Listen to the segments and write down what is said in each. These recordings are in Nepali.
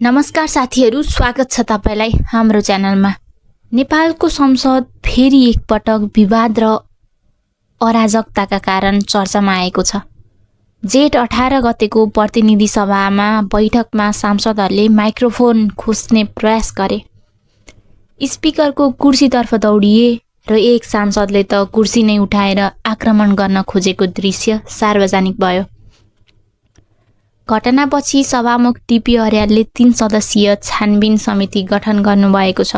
नमस्कार साथीहरू, स्वागत छ तपाईलाई हाम्रो च्यानलमा। नेपालको संसद फेरि एकपटक विवाद र अराजकताका कारण चर्चामा आएको छ। जेठ 18 गतेको प्रतिनिधि सभामा बैठकमा सांसदहरूले माइक्रोफोन खोज्ने प्रयास गरे। स्पिकरको कुर्सीतर्फ दौडिए र एक सांसदले त कुर्सी नै उठाएर आक्रमण गर्न खोजेको दृश्य सार्वजनिक भयो। घटनापछि सभामुख टिपी अर्यालले 3 सदस्यीय छानबिन समिति गठन गर्नुभएको छ।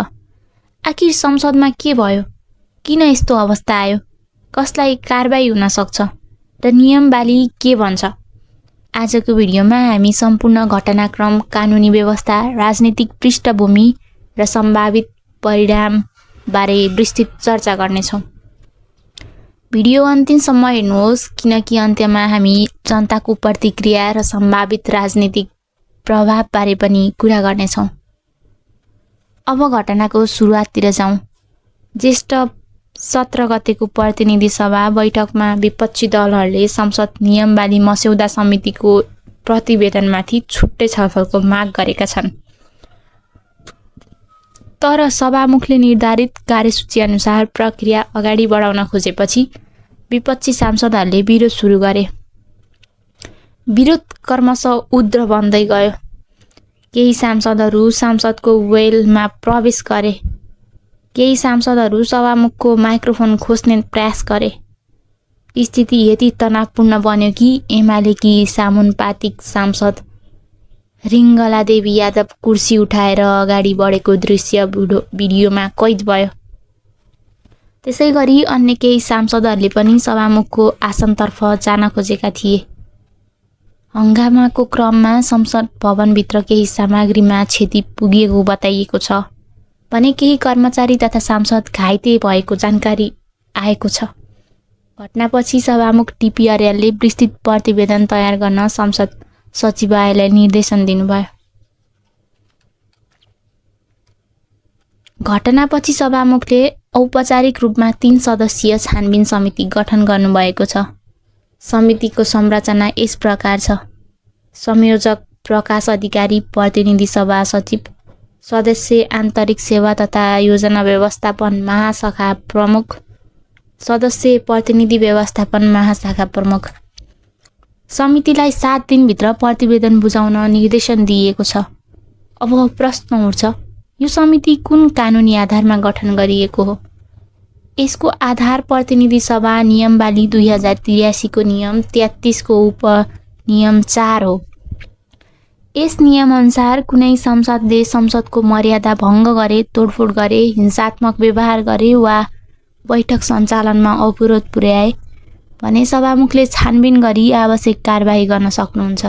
आखिर संसदमा के भयो? किन यस्तो अवस्था आयो? कसलाई कारबाही हुन सक्छ र नियमबाली के भन्छ? आजको भिडियोमा हामी सम्पूर्ण घटनाक्रम, कानुनी व्यवस्था, राजनीतिक पृष्ठभूमि र सम्भावित परिणाम बारे विस्तृत चर्चा गर्नेछौँ। भिडियो अन्तिमसम्म हेर्नुहोस्, किनकि अन्त्यमा हामी जनताको प्रतिक्रिया र सम्भावित राजनीतिक प्रभावबारे पनि कुरा गर्नेछौँ। अब घटनाको सुरुवाततिर जाउँ। ज्येष्ठ 17 गतेको प्रतिनिधि सभा बैठकमा विपक्षी दलहरूले संसद नियमबाली मस्यौदा समितिको प्रतिवेदनमाथि छुट्टै छलफलको माग गरेका छन्। तर सभामुखले निर्धारित कार्यसूची अनुसार प्रक्रिया अगाडि बढाउन खोजेपछि विपक्षी सांसदहरूले विरोध सुरु गरे। विरोध क्रमशः उग्र बन्दै गयो। केही सांसदहरू संसदको वेलमा प्रवेश गरे। केही सांसदहरू सभामुखको माइक्रोफोन खोज्ने प्रयास गरे। स्थिति यति तनावपूर्ण बन्यो कि एमालेकी समानुपातिक सांसद रिङ्गला देवी यादव कुर्सी उठाएर अगाडि बढेको दृश्य भिडियोमा कैद भयो। त्यसै गरी अन्य केही सांसदहरूले पनि सभामुखको आसनतर्फ जान खोजेका थिए। हङ्गामाको क्रममा संसद भवनभित्र केही सामग्रीमा क्षति पुगेको बताइएको छ भने केही कर्मचारी तथा सांसद घाइते भएको जानकारी आएको छ। घटनापछि सभामुख टिपी अर्यालले विस्तृत प्रतिवेदन तयार गर्न संसद सचिवालयलाई निर्देशन दिनुभयो। घटनापछि सभामुखले औपचारिक रूपमा 3 सदस्यीय छानबिन समिति गठन गर्नुभएको छ। समितिको संरचना यस प्रकार छ। संयोजक प्रकाश अधिकारी, प्रतिनिधि सभा सचिव, सदस्य आन्तरिक सेवा तथा योजना व्यवस्थापन महाशाखा प्रमुख, सदस्य प्रतिनिधि व्यवस्थापन महाशाखा प्रमुख। समितिलाई 7 दिनभित्र प्रतिवेदन बुझाउन निर्देशन दिइएको छ। अब प्रश्न उठ्छ, यो समिति कुन कानुनी आधारमा गठन गरिएको हो? यसको आधार प्रतिनिधि सभा नियमबाली 2083 को नियम 33 को उपनियम 4 हो। यस नियमअनुसार कुनै संसदले संसदको मर्यादा भङ्ग गरे, तोडफोड गरे, हिंसात्मक व्यवहार गरे वा बैठक सञ्चालनमा अवरोध पुर्याए भने सभामुखले छानबिन गरी आवश्यक कारबाही गर्न सक्नुहुन्छ।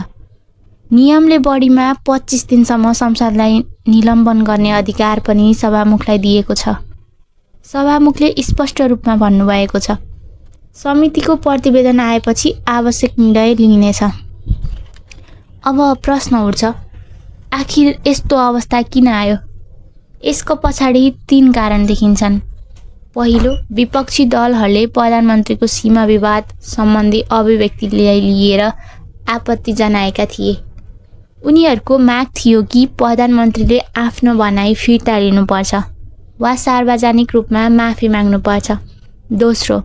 नियमले बढीमा 25 दिनसम्म संसदलाई निलम्बन गर्ने अधिकार पनि सभामुखलाई दिएको छ। सभामुखले स्पष्ट रूपमा भन्नुभएको छ, समितिको प्रतिवेदन आएपछि आवश्यक निर्णय लिइनेछ। अब प्रश्न उठ्छ, आखिर यस्तो अवस्था किन आयो? यसको पछाडि 3 कारण देखिन्छन्। पहिलो, विपक्षी दलहरूले प्रधानमन्त्रीको सीमा विवाद सम्बन्धी अभिव्यक्तिलाई लिएर आपत्ति जनाएका थिए। उनीहरूको माग थियो कि प्रधानमन्त्रीले आफ्नो भनाइ फिर्ता लिनुपर्छ वा सार्वजनिक रूपमा माफी माग्नुपर्छ। दोस्रो,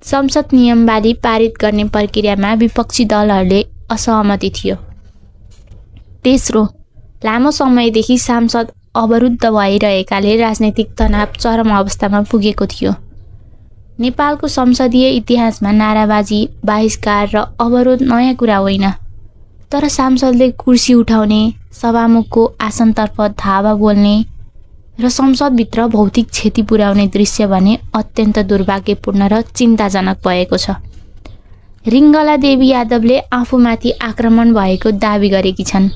संसद नियमबाली पारित गर्ने प्रक्रियामा विपक्षी दलहरूले असहमति थियो। तेस्रो, लामो समयदेखि सांसद अवरुद्ध भइरहेकाले राजनीतिक तनाव चरम अवस्थामा पुगेको थियो। नेपालको संसदीय इतिहासमा नाराबाजी, बहिष्कार र अवरोध नयाँ कुरा होइन। तर सांसदले कुर्सी उठाउने, सभामुखको आसनतर्फ धावा बोल्ने र संसदभित्र भौतिक क्षति पुर्याउने दृश्य भने अत्यन्त दुर्भाग्यपूर्ण र चिन्ताजनक भएको छ। रिङ्गला देवी यादवले आफूमाथि आक्रमण भएको दाबी गरेकी छन्,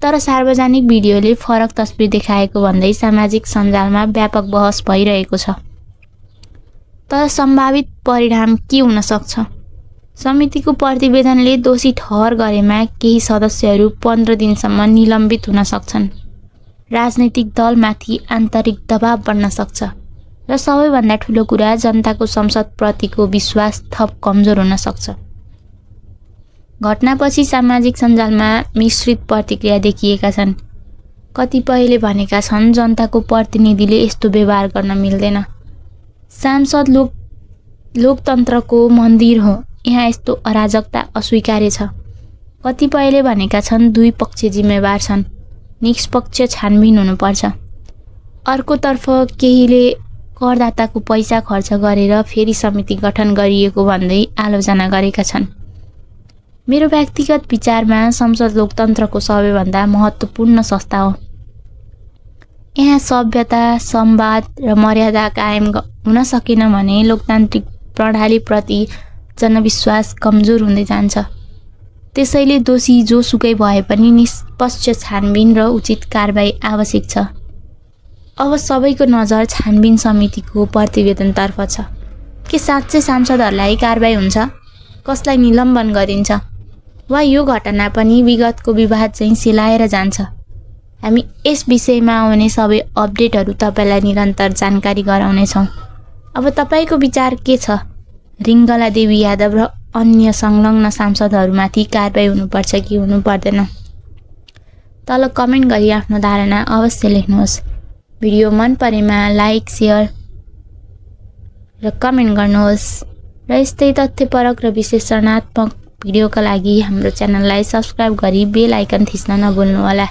तर सार्वजनिक भिडियोले फरक तस्बिर देखाएको भन्दै सामाजिक सञ्जालमा व्यापक बहस भइरहेको छ। तर सम्भावित परिणाम के हुन सक्छ? समितिको प्रतिवेदनले दोषी ठहर गरेमा केही सदस्यहरू 15 दिनसम्म निलम्बित हुन सक्छन्। राजनीतिक दलमाथि आन्तरिक दबाव बढ्न सक्छ र सबैभन्दा ठुलो कुरा, जनताको संसदप्रतिको विश्वास थप कमजोर हुन सक्छ। घटनापछि सामाजिक सञ्जालमा मिश्रित प्रतिक्रिया देखिएका छन्। कतिपयले भनेका छन् जनताको प्रतिनिधिले यस्तो व्यवहार गर्न मिल्दैन। सांसद लोकतन्त्रको मन्दिर हो, यहाँ यस्तो अराजकता अस्वीकार्य छ। कतिपयले भनेका छन् दुई पक्ष जिम्मेवार छन्, निष्पक्ष छानबिन हुनुपर्छ। अर्कोतर्फ केहीले करदाताको पैसा खर्च गरेर फेरि समिति गठन गरिएको भन्दै आलोचना गरेका छन्। मेरो व्यक्तिगत विचारमा संसद लोकतन्त्रको सबैभन्दा महत्त्वपूर्ण संस्था हो। यहाँ सभ्यता, संवाद र मर्यादा कायम हुन सकेन भने लोकतान्त्रिक प्रणालीप्रति जनविश्वास कमजोर हुँदै जान्छ। त्यसैले दोषी जोसुकै भए पनि निष्पक्ष छानबिन र उचित कारबाही आवश्यक छ। अब सबैको नजर छानबिन समितिको प्रतिवेदनतर्फ छ। के साँच्चै सांसदहरूलाई कारबाही हुन्छ? कसलाई निलम्बन गरिन्छ? वा यो घटना पनि विगतको विवाद चाहिँ सिलाएर जान्छ? हामी यस विषयमा आउने सबै अपडेटहरू तपाईँलाई निरन्तर जानकारी गराउनेछौँ। अब तपाईँको विचार के छ? रिङ्गला देवी यादव र अन्य संलग्न सांसदहरूमाथि कारबाही हुनुपर्छ कि हुनु पर्दैन? तल कमेन्ट गरी आफ्नो धारणा अवश्य लेख्नुहोस्। भिडियो मन परेमा लाइक, सेयर र कमेन्ट गर्नुहोस्। र यस्तै तथ्यपरक र विश्लेषणात्मक भिडियोका लागि हाम्रो च्यानललाई सब्स्क्राइब गरी बेल आइकन थिच्न नभुल्नुहोला।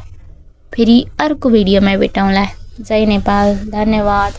फेरि अर्को भिडियोमा भेटौँला। जय नेपाल। धन्यवाद।